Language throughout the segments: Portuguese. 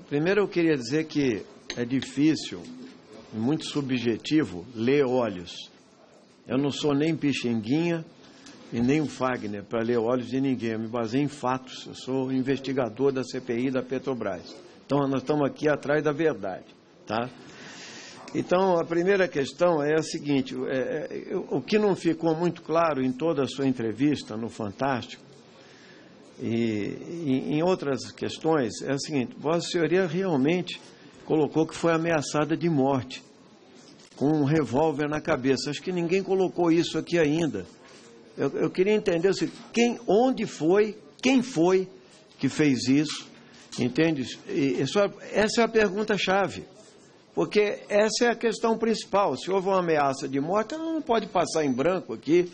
Primeiro eu queria dizer que é difícil, muito subjetivo, ler olhos. Eu não sou nem Pixinguinha e nem o Fagner para ler olhos de ninguém. Eu me baseio em fatos. Eu sou investigador da CPI da Petrobras. Então, nós estamos aqui atrás da verdade, tá? Então, a primeira questão é a seguinte, o que não ficou muito claro em toda a sua entrevista no Fantástico e em outras questões é o seguinte, Vossa Senhoria realmente colocou que foi ameaçada de morte, com um revólver na cabeça. Acho que ninguém colocou isso aqui ainda. Eu queria entender assim, onde foi, quem foi que fez isso, entende? Essa é a pergunta-chave. Porque essa é a questão principal. Se houve uma ameaça de morte, ela não pode passar em branco aqui.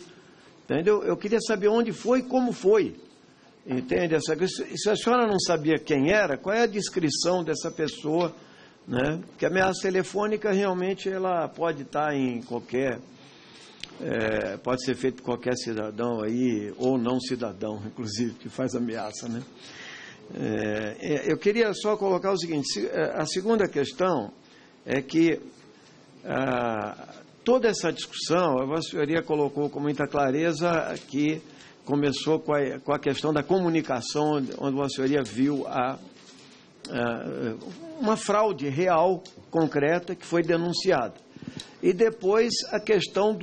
Entendeu? Eu queria saber onde foi e como foi. Entende? Se a senhora não sabia quem era, qual é a descrição dessa pessoa, né? Porque a ameaça telefônica realmente ela pode estar em qualquer... pode ser feito por qualquer cidadão aí, ou não cidadão, inclusive, que faz ameaça, né? Eu queria só colocar o seguinte, a segunda questão é que toda essa discussão, a Vossa Senhoria colocou com muita clareza que começou com a questão da comunicação, onde a Vossa Senhoria viu uma fraude real, concreta, que foi denunciada. E depois a questão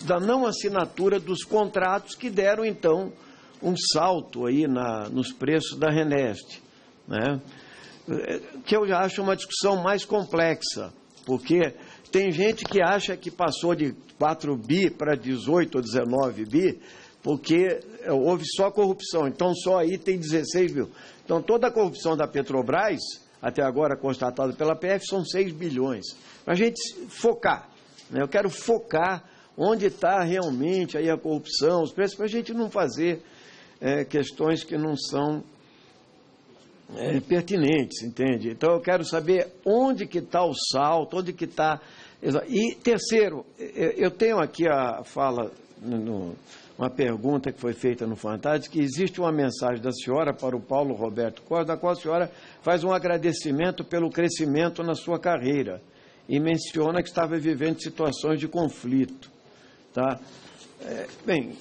da não assinatura dos contratos que deram, então, um salto aí nos preços da Reneste, né? Que eu já acho uma discussão mais complexa, porque tem gente que acha que passou de 4 bi para 18 ou 19 bi, porque houve só corrupção, então só aí tem 16 mil. Então toda a corrupção da Petrobras, até agora constatada pela PF, são 6 bilhões. Para a gente focar, né? Eu quero focar onde está realmente aí a corrupção, os preços, para a gente não fazer questões que não são pertinentes, entende? Então eu quero saber onde que está o salto, onde que está... E terceiro, eu tenho aqui a fala, uma pergunta que foi feita no Fantástico, que existe uma mensagem da senhora para o Paulo Roberto Costa, da qual a senhora faz um agradecimento pelo crescimento na sua carreira e menciona que estava vivendo situações de conflito, tá? Bem,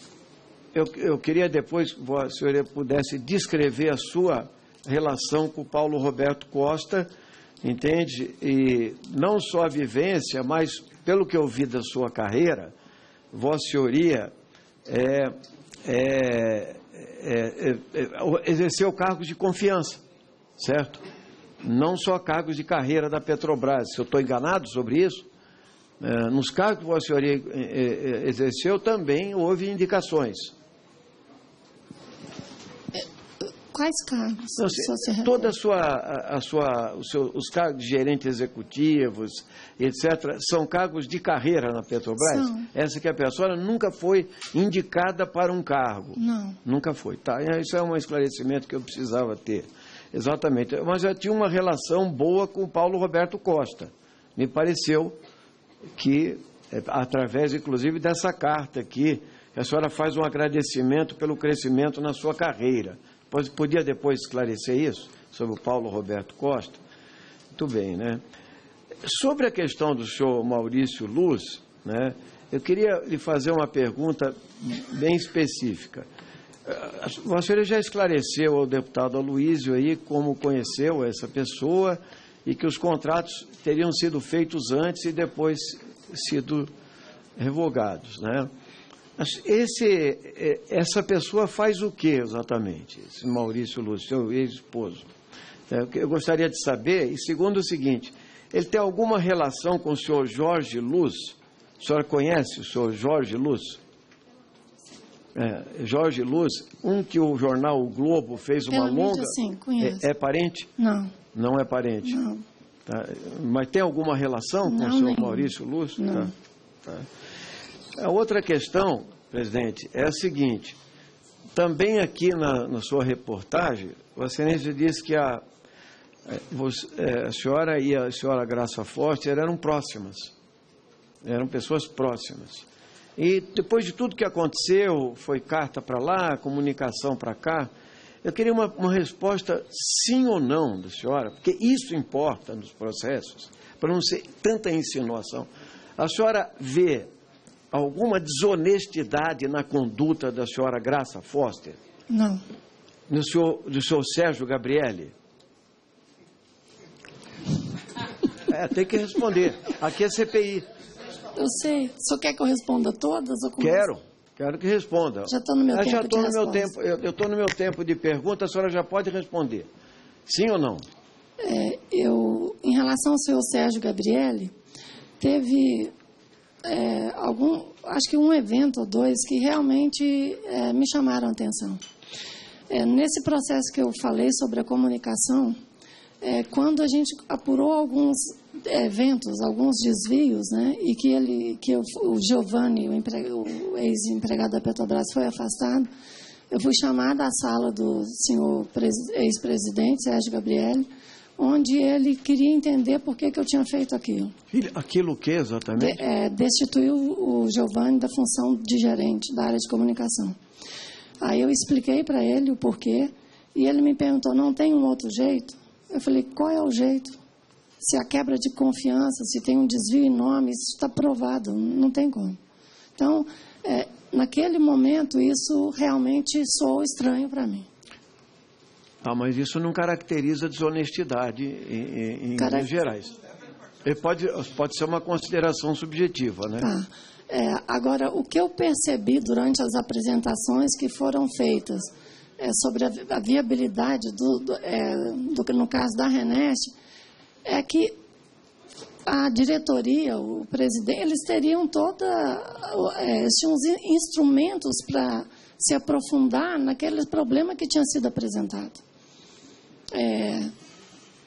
eu queria depois que a senhora pudesse descrever a sua relação com o Paulo Roberto Costa, entende? E não só a vivência, mas pelo que eu vi da sua carreira, Vossa Senhoria exerceu cargos de confiança, certo? Não só cargos de carreira da Petrobras. Se eu estou enganado sobre isso, nos cargos que Vossa Senhoria exerceu também houve indicações. Quais cargos? Toda os cargos de gerentes executivos, etc., são cargos de carreira na Petrobras? São. Essa que a pessoa nunca foi indicada para um cargo? Não. Nunca foi. Tá? Isso é um esclarecimento que eu precisava ter. Exatamente. Mas eu tinha uma relação boa com o Paulo Roberto Costa. Me pareceu que, através, inclusive, dessa carta aqui, a senhora faz um agradecimento pelo crescimento na sua carreira. Podia depois esclarecer isso, sobre o Paulo Roberto Costa? Muito bem, né? Sobre a questão do senhor Maurício Luz, né, eu queria lhe fazer uma pergunta bem específica. Vossa Senhoria já esclareceu ao deputado Aloysio aí como conheceu essa pessoa e que os contratos teriam sido feitos antes e depois sido revogados, né? Essa pessoa faz o que exatamente, esse Maurício Luz, seu ex-esposo? Eu gostaria de saber, e segundo o seguinte, ele tem alguma relação com o senhor Jorge Luz? A senhora conhece o senhor Jorge Luz? Jorge Luz, que o jornal O Globo fez uma longa... Sim, conheço. É parente? Não. Não é parente? Não. Tá. Mas tem alguma relação com o senhor Maurício Luz? Não. Tá. A outra questão, presidente, é a seguinte. Também aqui na sua reportagem, Vossa Excelência disse que a senhora e a senhora Graça Forte eram próximas. Eram pessoas próximas. E depois de tudo que aconteceu, foi carta para lá, comunicação para cá, Eu queria uma resposta sim ou não da senhora, porque isso importa nos processos, para não ser tanta insinuação. A senhora vê alguma desonestidade na conduta da senhora Graça Foster? Não. Do senhor Sérgio Gabrielli? Tem que responder. Aqui é CPI. Eu sei. O senhor quer que eu responda todas? Ou Quero que responda. Já estou no meu tempo de resposta. Eu estou no meu tempo de pergunta, a senhora já pode responder. Sim ou não? Em relação ao senhor Sérgio Gabrielli, teve acho que um evento ou dois que realmente me chamaram a atenção. Nesse processo que eu falei sobre a comunicação, quando a gente apurou alguns eventos, alguns desvios, né, e que o Giovanni, o ex-empregado da Petrobras, foi afastado, eu fui chamada à sala do senhor ex-presidente, Sérgio Gabrielli, onde ele queria entender por que eu tinha feito aquilo. Aquilo o que exatamente? Destituiu o Giovanni da função de gerente da área de comunicação. Aí eu expliquei para ele o porquê, e ele me perguntou, não tem um outro jeito? Eu falei, qual é o jeito? Se a quebra de confiança, se tem um desvio enorme, isso está provado, não tem como. Então, naquele momento, isso realmente soou estranho para mim. Mas isso não caracteriza desonestidade em linhas gerais. Pode ser uma consideração subjetiva, né? Tá. Agora, o que eu percebi durante as apresentações que foram feitas sobre a viabilidade, no caso da Reneste, é que a diretoria, o presidente, eles teriam tinham instrumentos para se aprofundar naquele problema que tinha sido apresentado.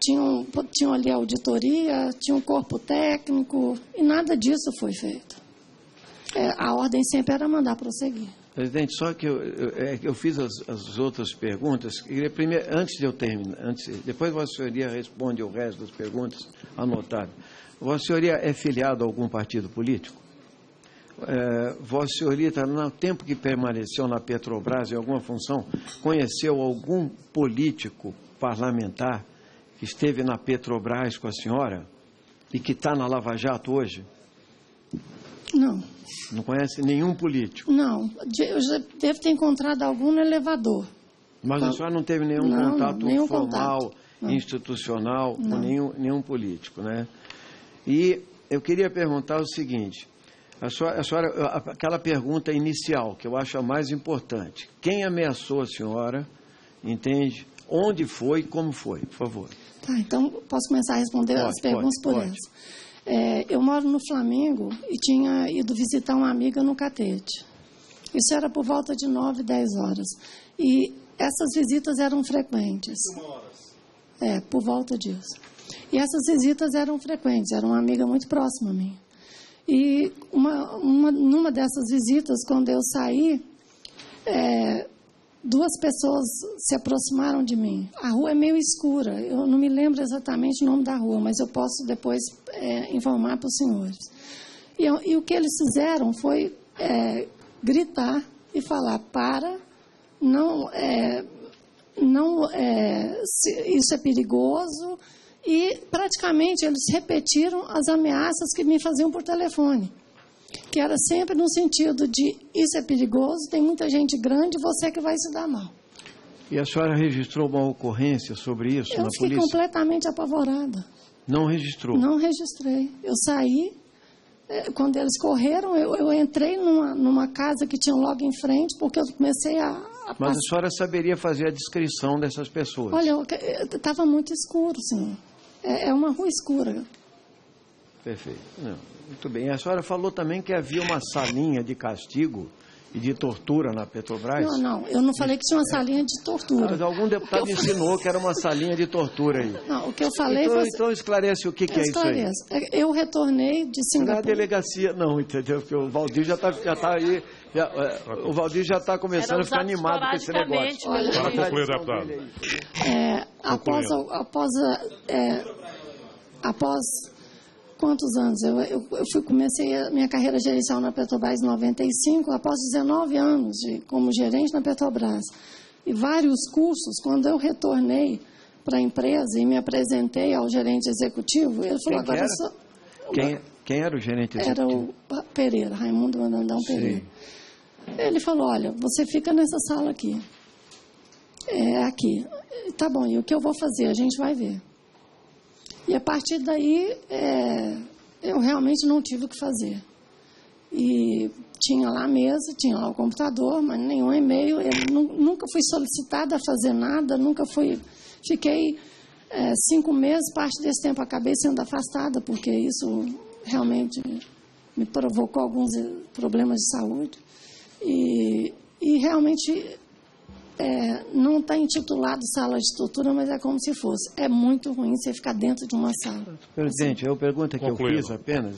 Tinham ali a auditoria, tinha um corpo técnico, e nada disso foi feito. A ordem sempre era mandar prosseguir. Presidente, só que eu fiz as outras perguntas. Primeiro, antes de eu terminar, depois Vossa Senhoria responde o resto das perguntas anotadas. Vossa Senhoria é filiado a algum partido político? Vossa Senhoria, no tempo que permaneceu na Petrobras, em alguma função, conheceu algum político parlamentar que esteve na Petrobras com a senhora e que está na Lava Jato hoje? Não. Não conhece nenhum político? Não. Eu já devo ter encontrado algum no elevador. Mas a senhora não teve nenhum contato formal, institucional, com nenhum político, né? E eu queria perguntar o seguinte, aquela pergunta inicial, que eu acho a mais importante. Quem ameaçou a senhora, entende? Onde foi e como foi, por favor. Tá, então posso começar a responder as perguntas por elas. Eu moro no Flamengo e tinha ido visitar uma amiga no Catete. Isso era por volta de 9, 10 horas. E essas visitas eram frequentes. Por volta disso. E essas visitas eram frequentes, era uma amiga muito próxima a mim. E numa dessas visitas, quando eu saí, duas pessoas se aproximaram de mim. A rua é meio escura, eu não me lembro exatamente o nome da rua, mas eu posso depois informar para os senhores. E o que eles fizeram foi gritar e falar, isso é perigoso, e praticamente eles repetiram as ameaças que me faziam por telefone, que era sempre no sentido de isso é perigoso, tem muita gente grande, você que vai se dar mal. E a senhora registrou uma ocorrência sobre isso na polícia? Eu fiquei completamente apavorada. Não registrou? Não registrei. Eu saí, quando eles correram, eu entrei numa casa que tinha logo em frente, porque eu comecei a Mas a senhora saberia fazer a descrição dessas pessoas? Olha, estava muito escuro, senhor. É uma rua escura. Perfeito. Não, muito bem. A senhora falou também que havia uma salinha de castigo e de tortura na Petrobras? Não, eu não falei que tinha uma salinha de tortura. Mas algum deputado ensinou que era uma salinha de tortura aí. Não, o que eu falei foi... Então esclarece o que é isso aí. Eu retornei de Singapura. Na delegacia, não, entendeu? Porque o Valdir já está aí... o Valdir já está começando a ficar animado com esse negócio. Para concluir, deputado. Após quantos anos? Eu comecei a minha carreira gerencial na Petrobras em 95, após 19 anos como gerente na Petrobras. e vários cursos, quando eu retornei para a empresa e me apresentei ao gerente executivo, ele falou, agora eu sou... Quem era o gerente executivo? Era o Pereira, Raimundo Brandão Pereira. Ele falou, olha, você fica nessa sala aqui. Aqui. Tá bom, e o que eu vou fazer? A gente vai ver. E a partir daí, eu realmente não tive o que fazer. E tinha lá a mesa, tinha lá o computador, mas nenhum e-mail. Eu nunca fui solicitada a fazer nada, nunca fui... Fiquei 5 meses, parte desse tempo acabei sendo afastada, porque isso realmente me provocou alguns problemas de saúde. E realmente não está intitulado sala de tortura, mas é como se fosse. É muito ruim você ficar dentro de uma sala. Presidente, a pergunta que eu fiz apenas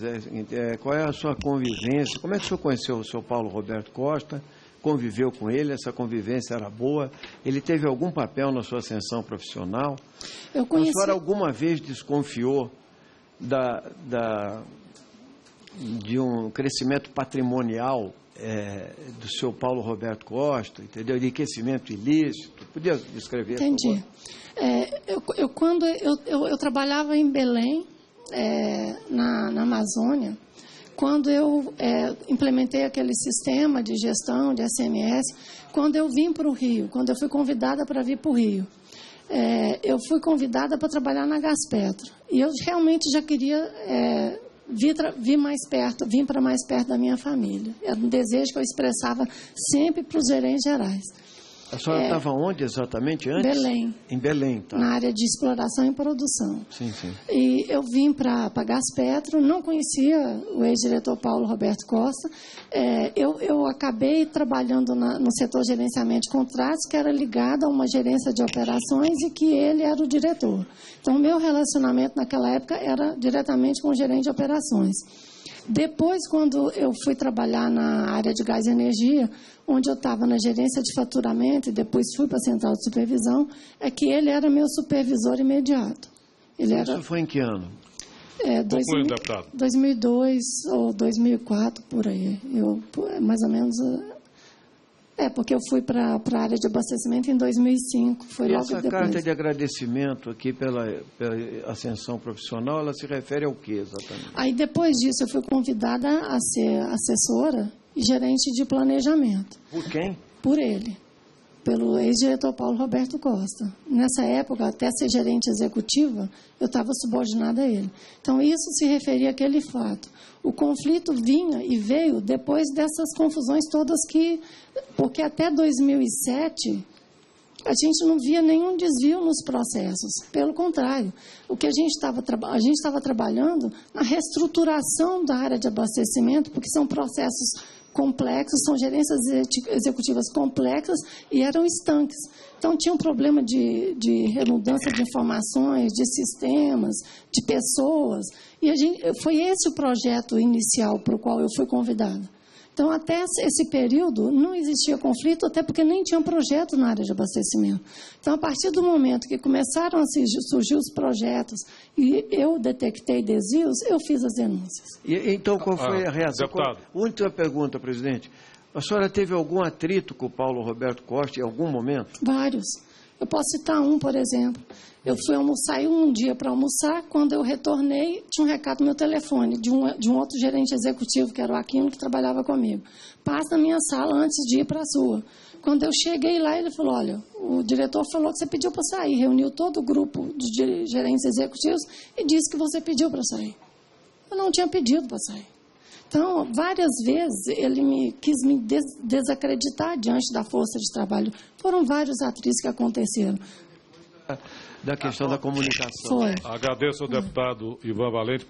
qual é a sua convivência? Como é que o senhor conheceu o senhor Paulo Roberto Costa? Conviveu com ele? Essa convivência era boa? Ele teve algum papel na sua ascensão profissional? Eu conheci... A senhora alguma vez desconfiou de um crescimento patrimonial do seu Paulo Roberto Costa, entendeu? De enriquecimento ilícito? Podia descrever? Entendi. Quando eu trabalhava em Belém, na Amazônia, quando eu implementei aquele sistema de gestão de SMS, quando eu vim para o Rio, quando eu fui convidada para vir para o Rio, eu fui convidada para trabalhar na Gaspetro. E eu realmente já queria vir mais perto, vir para mais perto da minha família. Era um desejo que eu expressava sempre para os gerentes gerais. A senhora estava onde exatamente antes? Belém. Em Belém, tá. Na área de exploração e produção. Sim, sim. E eu vim para Gaspetro, não conhecia o ex-diretor Paulo Roberto Costa. Eu acabei trabalhando no setor gerenciamento de contratos, que era ligado a uma gerência de operações e que ele era o diretor. Então, o meu relacionamento naquela época era diretamente com o gerente de operações. Depois, quando eu fui trabalhar na área de gás e energia, onde eu estava na gerência de faturamento e depois fui para a central de supervisão, é que ele era meu supervisor imediato. Isso foi em que ano? 2002 ou 2004, por aí. Mais ou menos... porque eu fui para a área de abastecimento em 2005. Foi e logo essa depois. Carta de agradecimento aqui pela ascensão profissional, ela se refere ao que exatamente? Aí depois disso eu fui convidada a ser assessora e gerente de planejamento. Por quem? Por ele, pelo ex-diretor Paulo Roberto Costa. Nessa época, até ser gerente executiva, eu estava subordinada a ele. Então, isso se referia àquele fato. O conflito vinha e veio depois dessas confusões todas porque até 2007, a gente não via nenhum desvio nos processos. Pelo contrário, o que a gente estava trabalhando na reestruturação da área de abastecimento, porque são processos complexos, são gerências executivas complexas e eram estanques. Então, tinha um problema de redundância de informações, de sistemas, de pessoas. E foi esse o projeto inicial para o qual eu fui convidada. Então, até esse período, não existia conflito, até porque nem tinha um projeto na área de abastecimento. Então, a partir do momento que começaram a surgir os projetos e eu detectei desvios, eu fiz as denúncias. Então, qual foi a reação? Deputado. Última pergunta, presidente. A senhora teve algum atrito com o Paulo Roberto Costa em algum momento? Vários. Eu posso citar um, por exemplo. Eu fui saí um dia para almoçar, quando eu retornei, tinha um recado no meu telefone de um outro gerente executivo, que era o Aquino, que trabalhava comigo. Passa na minha sala antes de ir para a sua. Quando eu cheguei lá, ele falou, olha, o diretor falou que você pediu para sair, reuniu todo o grupo de gerentes executivos e disse que você pediu para sair. Eu não tinha pedido para sair. Então, várias vezes ele quis me desacreditar diante da força de trabalho. Foram vários atritos que aconteceram. Da questão da comunicação. Foi. Agradeço ao deputado Ivan Valente.